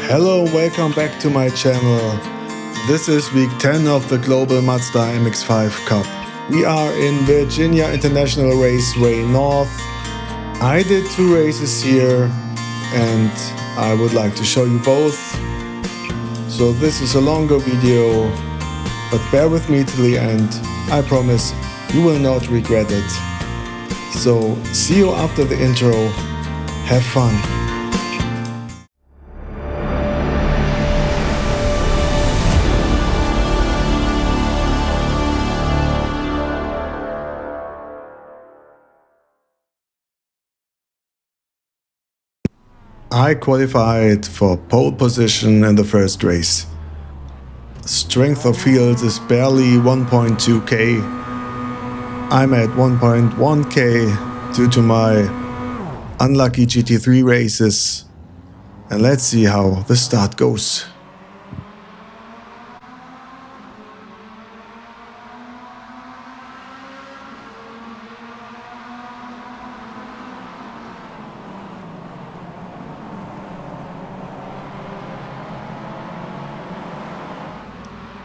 Hello, welcome back to my channel. This is week 10 of the global Mazda MX-5 Cup. We are in Virginia International Raceway North. I did 2 races here and I would like to show you both. So this is a longer video, but bear with me till the end. I promise you will not regret it. So see you after the intro. Have fun. I qualified for pole position in the first race. Strength of field is barely 1.2k. I'm at 1.1k due to my unlucky GT3 races. And let's see how the start goes.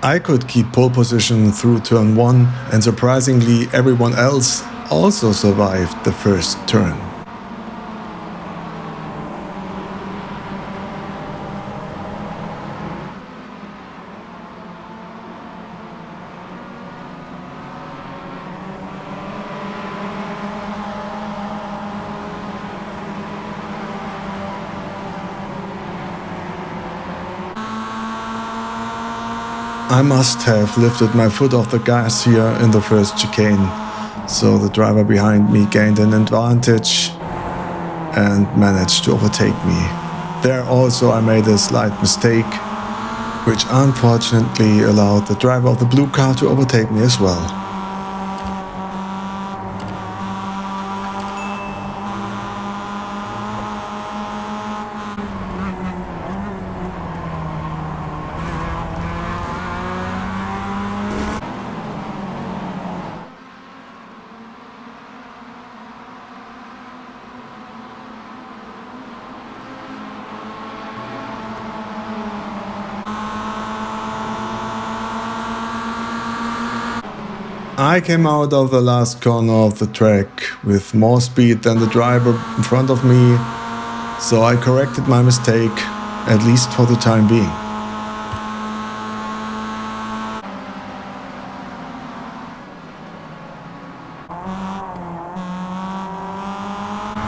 I could keep pole position through turn 1 and surprisingly everyone else also survived the first turn. I must have lifted my foot off the gas here in the first chicane, so the driver behind me gained an advantage and managed to overtake me. There also I made a slight mistake, which unfortunately allowed the driver of the blue car to overtake me as well. I came out of the last corner of the track with more speed than the driver in front of me, so I corrected my mistake, at least for the time being.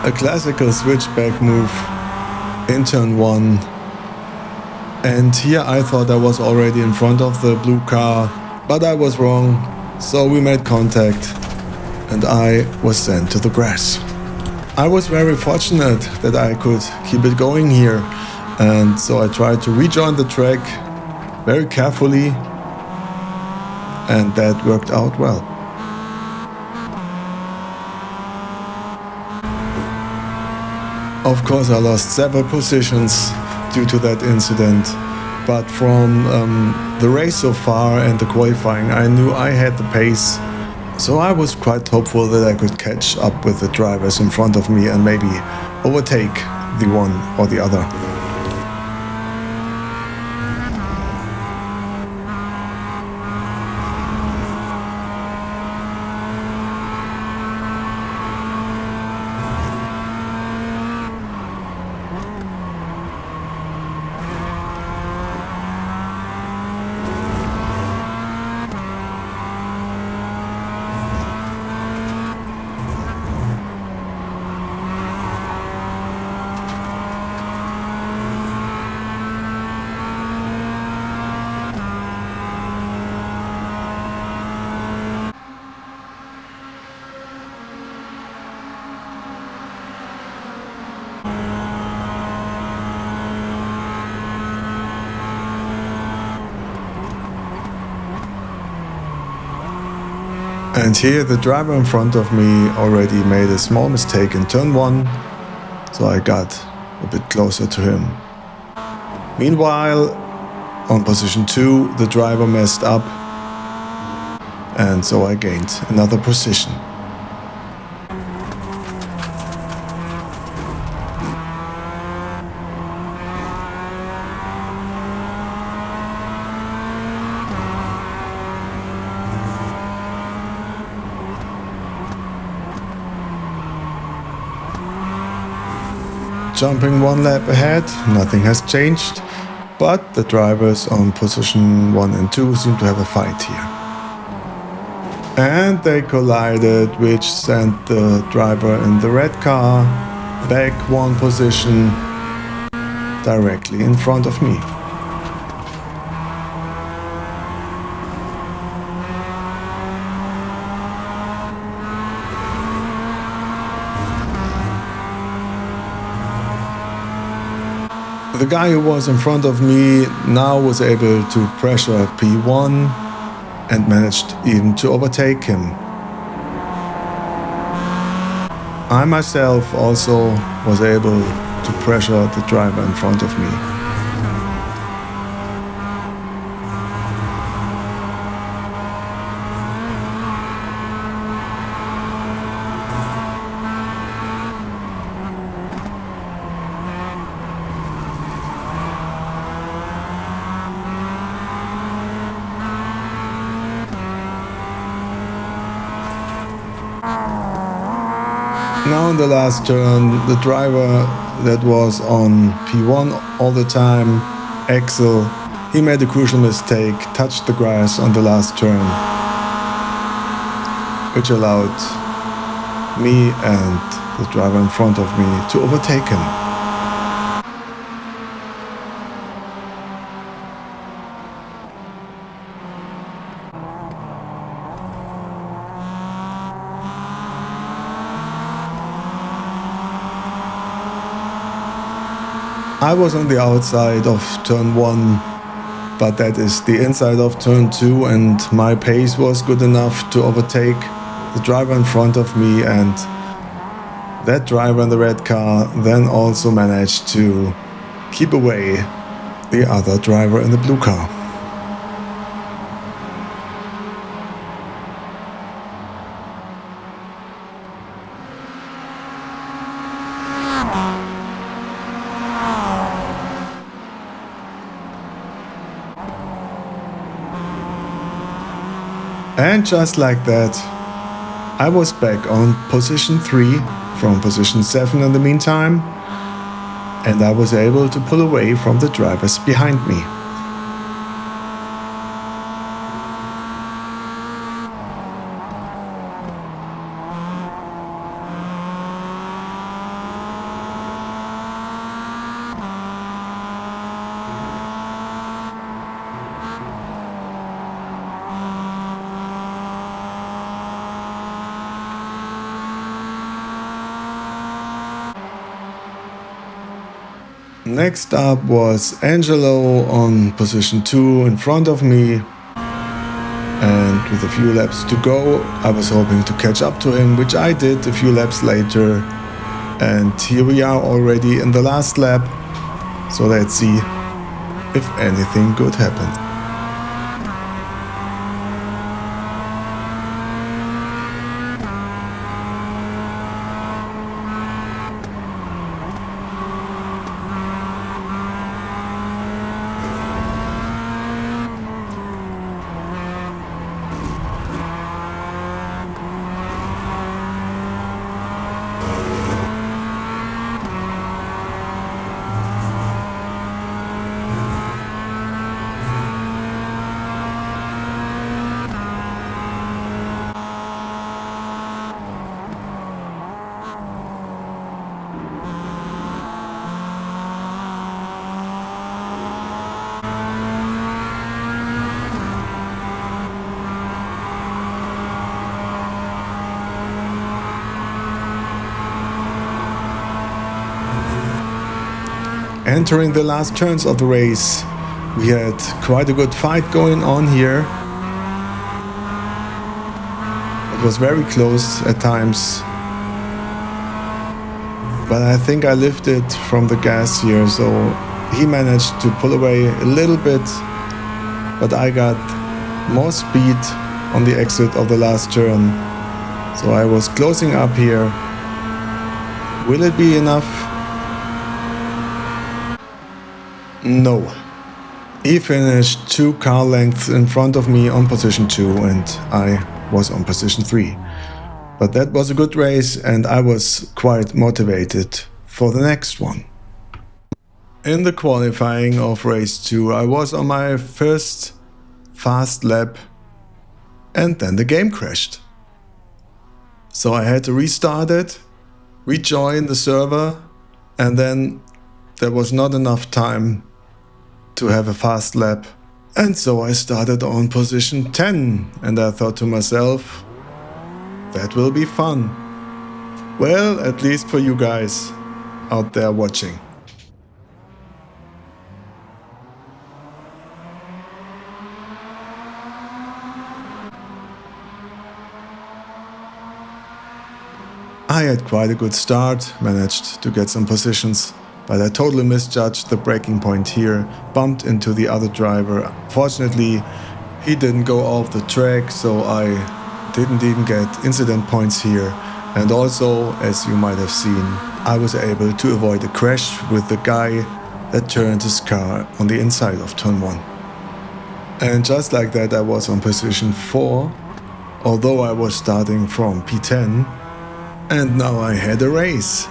A classical switchback move in turn 1, and here I thought I was already in front of the blue car, but I was wrong. So we made contact and I was sent to the grass. I was very fortunate that I could keep it going here, and so I tried to rejoin the track very carefully, and that worked out well. Of course I lost several positions due to that incident. But from the race so far and the qualifying, I knew I had the pace, so I was quite hopeful that I could catch up with the drivers in front of me and maybe overtake the one or the other. And here the driver in front of me already made a small mistake in turn 1, so I got a bit closer to him. Meanwhile, on position 2, the driver messed up, and so I gained another position. jumping one lap ahead, nothing has changed, but the drivers on position 1 and 2 seem to have a fight here. And they collided, which sent the driver in the red car back one position directly in front of me. The guy who was in front of me now was able to pressure P1 and managed even to overtake him. I myself also was able to pressure the driver in front of me. Now in the last turn, the driver that was on P1 all the time, Axel, he made a crucial mistake, touched the grass on the last turn, which allowed me and the driver in front of me to overtake him. I was on the outside of turn 1, but that is the inside of turn 2, and my pace was good enough to overtake the driver in front of me, and that driver in the red car then also managed to keep away the other driver in the blue car. And just like that, I was back on position 3 from position 7 in the meantime, and I was able to pull away from the drivers behind me. Next up was Angelo on position 2 in front of me, and with a few laps to go I was hoping to catch up to him, which I did a few laps later, and here we are already in the last lap, so let's see if anything good happens. Entering the last turns of the race, we had quite a good fight going on here. It was very close at times, but I think I lifted from the gas here, so he managed to pull away a little bit, but I got more speed on the exit of the last turn, so I was closing up here. Will it be enough? No. He finished 2 car lengths in front of me on position 2 and I was on position 3. But that was a good race and I was quite motivated for the next one. In the qualifying of race 2, I was on my first fast lap and then the game crashed. So I had to restart it, rejoin the server, and then there was not enough time to have a fast lap. And so I started on position 10 and I thought to myself, that will be fun. Well, at least for you guys out there watching. I had quite a good start, managed to get some positions, but I totally misjudged the braking point here, bumped into the other driver. Fortunately, he didn't go off the track, so I didn't even get incident points here. And also, as you might have seen, I was able to avoid a crash with the guy that turned his car on the inside of turn 1. And just like that, I was on position 4, although I was starting from P10. And now I had a race.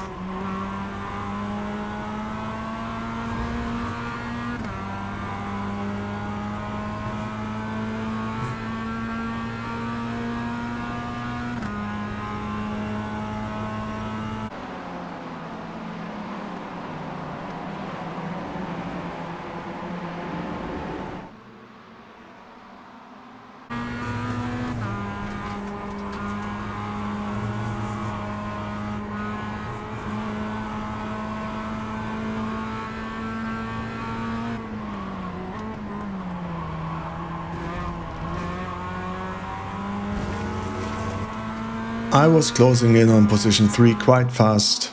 I was closing in on position 3 quite fast.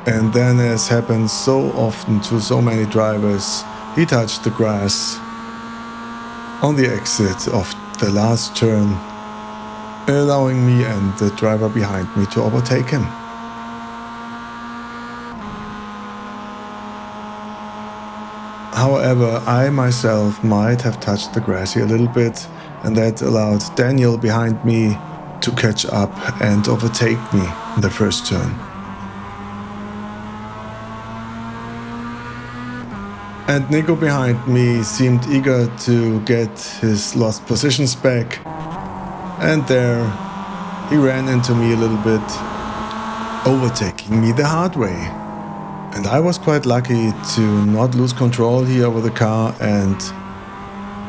And then, as happens so often to so many drivers, he touched the grass on the exit of the last turn, allowing me and the driver behind me to overtake him. However, I myself might have touched the grass here a little bit, and that allowed Daniel behind me to catch up and overtake me in the first turn. And Nico behind me seemed eager to get his lost positions back, and there he ran into me a little bit, overtaking me the hard way. And I was quite lucky to not lose control here over the car and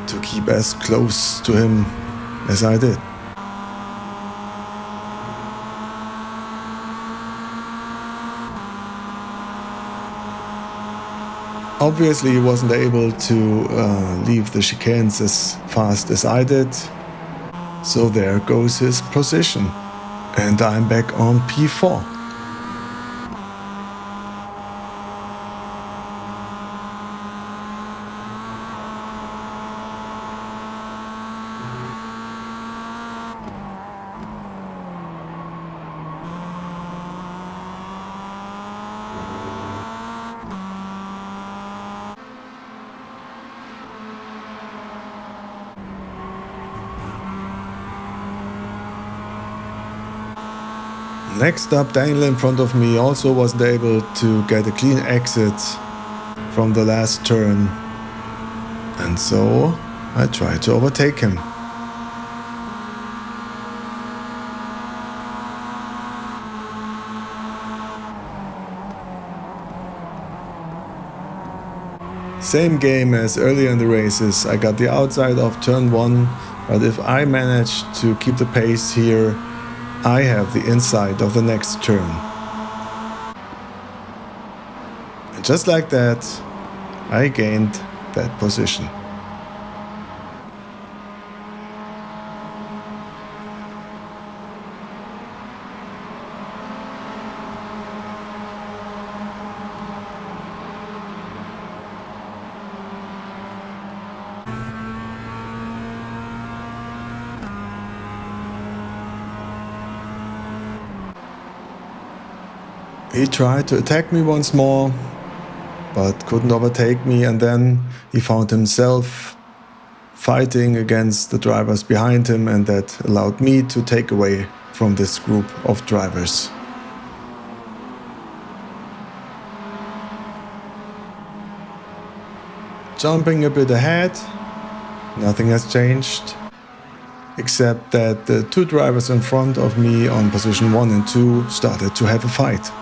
to keep as close to him as I did. Obviously, he wasn't able to leave the chicanes as fast as I did, so there goes his position, and I'm back on P4. Next up, Daniel in front of me also wasn't able to get a clean exit from the last turn, and so I tried to overtake him. Same game as earlier in the races, I got the outside of turn 1, but if I manage to keep the pace here, I have the inside of the next turn. And just like that, I gained that position. He tried to attack me once more, but couldn't overtake me, and then he found himself fighting against the drivers behind him, and that allowed me to take away from this group of drivers. Jumping a bit ahead, nothing has changed, except that the two drivers in front of me on position 1 and 2 started to have a fight.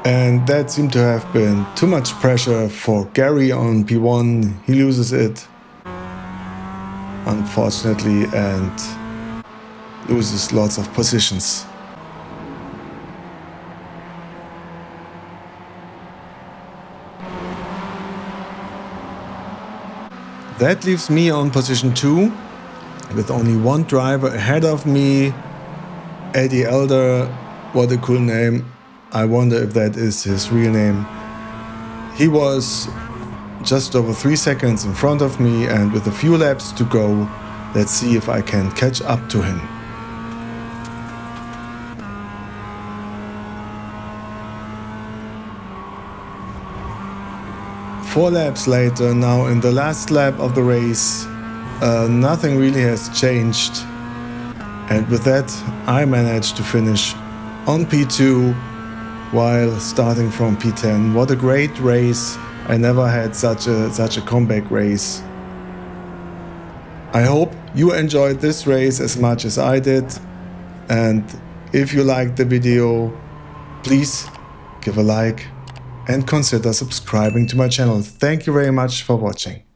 And that seemed to have been too much pressure for Gary on P1. He loses it, unfortunately, and loses lots of positions. That leaves me on position 2 with only one driver ahead of me, Eddie Elder. What a cool name. I wonder if that is his real name. He was just over 3 seconds in front of me, and with a few laps to go, let's see if I can catch up to him. Four laps later, now in the last lap of the race, nothing really has changed. And with that, I managed to finish on P2 while starting from P10. What a great race. I never had such a comeback race. I hope you enjoyed this race as much as I did. And if you liked the video, please give a like and consider subscribing to my channel. Thank you very much for watching.